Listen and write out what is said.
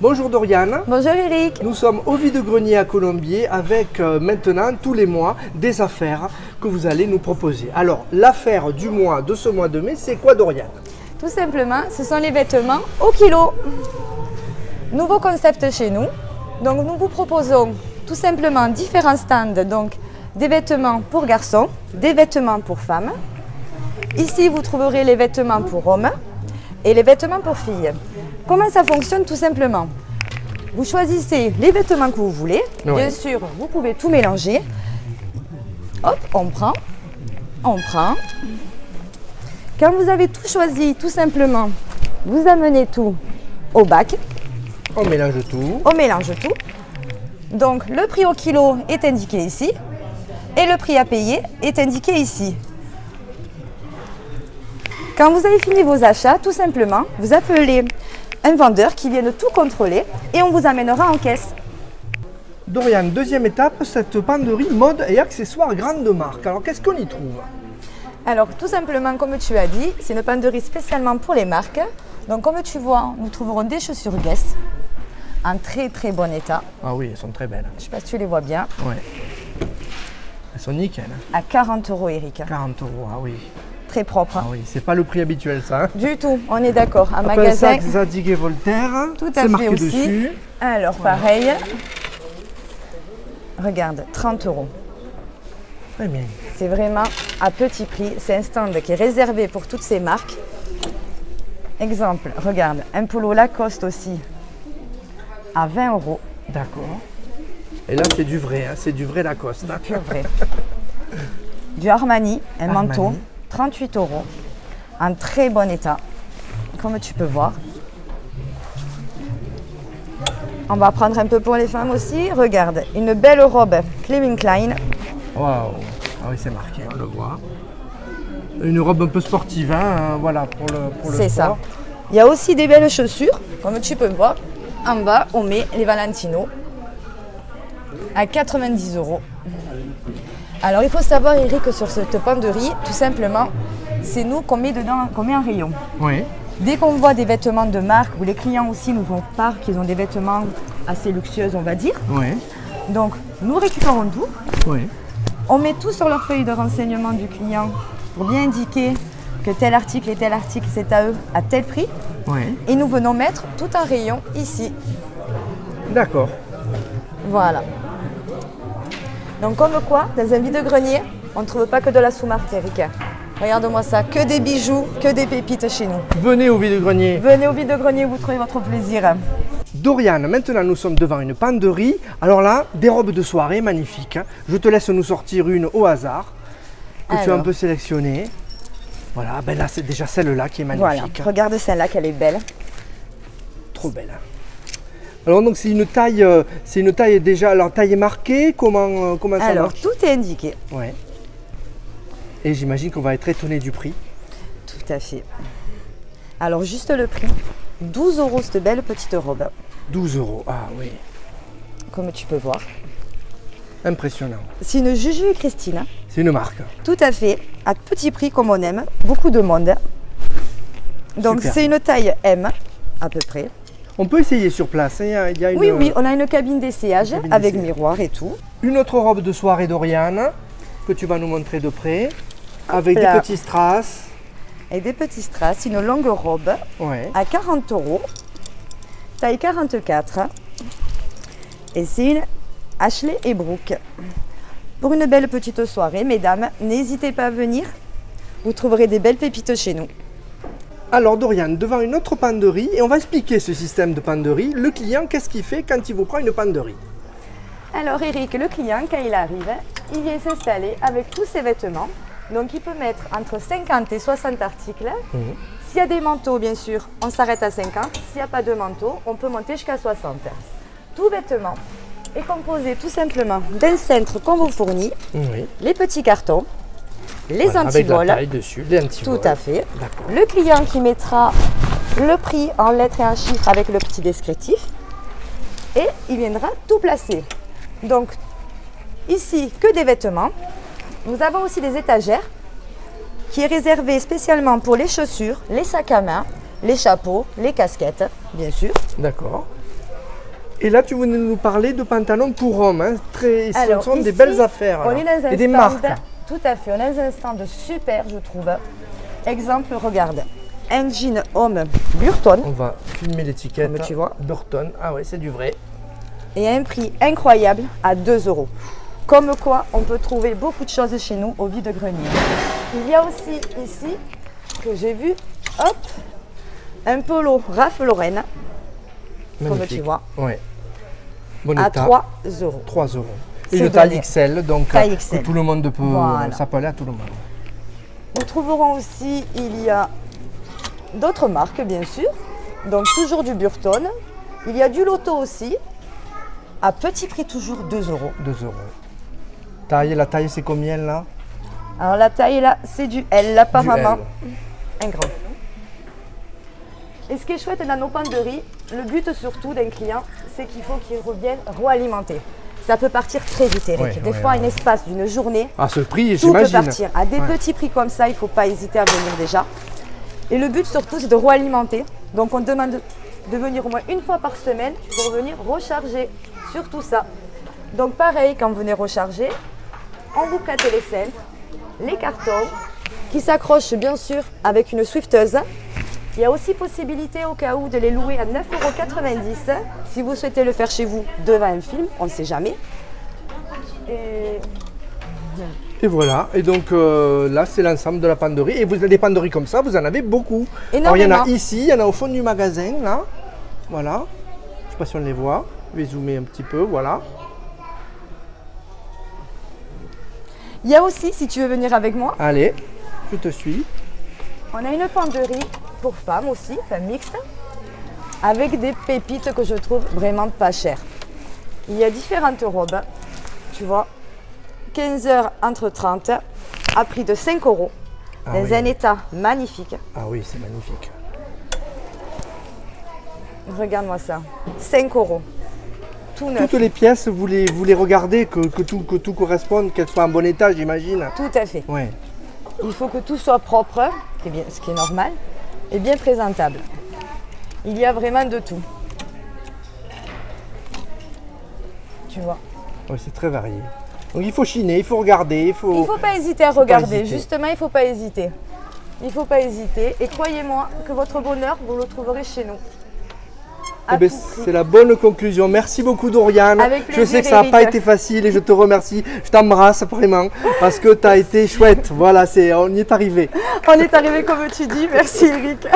Bonjour Doriane. Bonjour Eric. Nous sommes au vide-grenier à Colombier avec maintenant tous les mois des affaires que vous allez nous proposer. Alors l'affaire du mois de ce mois de mai, c'est quoi Doriane? Tout simplement, ce sont les vêtements au kilo. Nouveau concept chez nous. Donc nous vous proposons tout simplement différents stands, donc des vêtements pour garçons, des vêtements pour femmes. Ici vous trouverez les vêtements pour hommes et les vêtements pour filles. Comment ça fonctionne? Tout simplement, vous choisissez les vêtements que vous voulez. Oui. Bien sûr, vous pouvez tout mélanger. Hop, on prend. Quand vous avez tout choisi, tout simplement, vous amenez tout au bac. On mélange tout. On mélange tout. Donc le prix au kilo est indiqué ici et le prix à payer est indiqué ici. Quand vous avez fini vos achats, tout simplement, vous appelez un vendeur qui vienne tout contrôler et on vous amènera en caisse. Doriane, deuxième étape, cette penderie mode et accessoires grande marque. Alors qu'est-ce qu'on y trouve? Alors tout simplement, comme tu as dit, c'est une penderie spécialement pour les marques. Donc comme tu vois, nous trouverons des chaussures Guess en très bon état. Ah oui, elles sont très belles. Je ne sais pas si tu les vois bien. Ouais. Elles sont nickel. À 40 € Eric. 40 €, ah oui. Très propre. Ah oui, c'est pas le prix habituel ça. Hein. Du tout, on est d'accord. Un Après magasin. ça, Zadig et Voltaire. Tout à C'est fait marqué aussi. dessus. Alors pareil. Regarde, 30 €. Très bien. C'est vraiment à petit prix. C'est un stand qui est réservé pour toutes ces marques. Exemple, regarde, un polo Lacoste aussi à 20 €. D'accord. Et là, c'est du vrai, hein, c'est du vrai Lacoste. Hein. Pur vrai. Du Armani, un Armani. manteau, 38 €, en très bon état, comme tu peux voir. On va prendre un peu pour les femmes aussi. Regarde, une belle robe Calvin Klein. Waouh. Ah oui, c'est marqué, on le voit. Une robe un peu sportive, hein, voilà, pour le C'est ça. sport. Il y a aussi des belles chaussures, comme tu peux voir. En bas, on met les Valentino à 90 €. Alors, il faut savoir, Eric, que sur cette penderie, tout simplement, c'est nous qu'on met dedans, qu'on met en rayon. Oui. Dès qu'on voit des vêtements de marque, ou les clients aussi nous font part qu'ils ont des vêtements assez luxueux, on va dire. Oui. Donc, nous récupérons tout. Oui. On met tout sur leur feuille de renseignement du client pour bien indiquer que tel article et tel article, c'est à eux à tel prix. Oui. Et nous venons mettre tout un rayon ici. D'accord. Voilà. Donc comme quoi, dans un vide-grenier, on ne trouve pas que de la sous-marque, Eric. Regarde-moi ça, que des bijoux, que des pépites chez nous. Venez au vide-grenier. Venez au vide-grenier, vous trouvez votre plaisir. Doriane, maintenant nous sommes devant une penderie. Alors là, des robes de soirée magnifiques. Hein. Je te laisse nous sortir une au hasard que tu as un peu sélectionnée. Voilà, ben là c'est déjà celle-là qui est Voilà, magnifique. regarde celle-là qu'elle est belle. Trop belle. Alors donc c'est une taille déjà, alors taille est marquée, comment ça Alors, marche? tout est indiqué. Ouais. Et j'imagine qu'on va être étonné du prix. Tout à fait. Alors, juste le prix. 12 € cette belle petite robe, 12 €, ah oui, comme tu peux voir. impressionnant. C'est une Juju et Christine. C'est une marque. Tout à fait, à petit prix comme on aime, beaucoup de monde. Donc Super. c'est une taille M, à peu près. On peut essayer sur place. Hein. Il y a une, Oui, on a une cabine d'essayage cabine avec d'essayage. miroir et tout. Une autre robe de soirée d'Oriane que tu vas nous montrer de près, avec là. des petits strass. Avec des petits strass, une longue robe Ouais. à 40 €, taille 44. Et c'est une Ashley et Brooke. Pour une belle petite soirée, mesdames, n'hésitez pas à venir. Vous trouverez des belles pépites chez nous. Alors Doriane, devant une autre penderie, et on va expliquer ce système de penderie. Le client, qu'est-ce qu'il fait quand il vous prend une penderie? Alors Eric, le client, quand il arrive, il vient s'installer avec tous ses vêtements. Donc il peut mettre entre 50 et 60 articles. S'il y a des manteaux, bien sûr, on s'arrête à 50. S'il n'y a pas de manteau, on peut monter jusqu'à 60. Tout vêtement est composé tout simplement d'un cintre qu'on vous fournit, Oui. les petits cartons, les Voilà, avec la antivols. taille dessus, les antivols. Tout à fait. D'accord. Le client qui mettra le prix en lettres et en chiffres avec le petit descriptif. Et il viendra tout placer. Donc, ici, que des vêtements. Nous avons aussi des étagères qui est réservée spécialement pour les chaussures, les sacs à main, les chapeaux, les casquettes, bien sûr. D'accord. Et là, tu venais nous parler de pantalons pour hommes. Hein. Ce sont des ici, belles affaires. On est dans un et des stand, marques. tout à fait, on est dans un stand super, je trouve. Exemple, regarde, un jean homme Burton. On va filmer l'étiquette. Comme tu vois. Burton. Ah ouais, c'est du vrai. Et à un prix incroyable à 2 €. Comme quoi, on peut trouver beaucoup de choses chez nous au vide-grenier. Il y a aussi ici, que j'ai vu, hop, un polo Ralph Lauren, comme tu vois, Ouais. Bon à état. 3 €. 3 €. Et C'est le taille donné. XL, donc Taille que XL. tout le monde peut, Voilà. ça peut aller à tout le monde. Nous trouverons aussi, il y a d'autres marques, bien sûr. Donc, toujours du Burton. Il y a du Lotto aussi, à petit prix toujours 2 €. 2 €. La taille, c'est combien là? Alors, la taille là, c'est du L, apparemment. Un grand. Et ce qui est chouette dans nos penderies, le but surtout d'un client, c'est qu'il faut qu'il revienne réalimenter. Ça peut partir très vite, Eric. Ouais, Des ouais, fois, ouais. un espace d'une journée, À ce prix, tout peut j'imagine. partir. À des petits prix comme ça, il ne faut pas hésiter à venir déjà. Et le but surtout, c'est de réalimenter. Donc, on demande de venir au moins une fois par semaine pour venir recharger sur tout ça. Donc, pareil, quand vous venez recharger, on vous prête les cintres, les cartons, qui s'accrochent bien sûr avec une swifteuse. Il y a aussi possibilité au cas où de les louer à 9,90 € si vous souhaitez le faire chez vous devant un film, on ne sait jamais. Et voilà. Et donc là, c'est l'ensemble de la penderie. Et vous avez des penderies comme ça, vous en avez beaucoup. Alors, il y en a Énormément. ici, il y en a au fond du magasin, là. Voilà. Je ne sais pas si on les voit. Je vais zoomer un petit peu, voilà. Il y a aussi, si tu veux venir avec moi, Allez, je te suis. on a une penderie pour femmes aussi, enfin mixte, avec des pépites que je trouve vraiment pas chères. Il y a différentes robes, tu vois, 15 heures entre 30, à prix de 5 €, Ah dans oui. un état magnifique. Ah oui, c'est magnifique. Regarde-moi ça, 5 €, tout neuf. Toutes les pièces, vous les regardez, que tout corresponde, qu'elles soient en bon état, j'imagine. Tout à fait. Ouais. Il faut que tout soit propre, ce qui est normal, et bien présentable. Il y a vraiment de tout. Tu vois. Ouais, c'est très varié. Donc il faut chiner, il faut regarder, il faut... Il ne faut pas hésiter à pas regarder. hésiter. Justement, il ne faut pas hésiter. Il ne faut pas hésiter. Et croyez-moi que votre bonheur, vous le trouverez chez nous. Eh À ben, tout prix. c'est la bonne conclusion. Merci beaucoup, Doriane. Avec Je plaisir, sais que ça n'a pas Eric. été facile et je te remercie. Je t'embrasse vraiment parce que tu as été chouette. Voilà, on y est arrivé. On est arrivé comme tu dis. Merci Eric.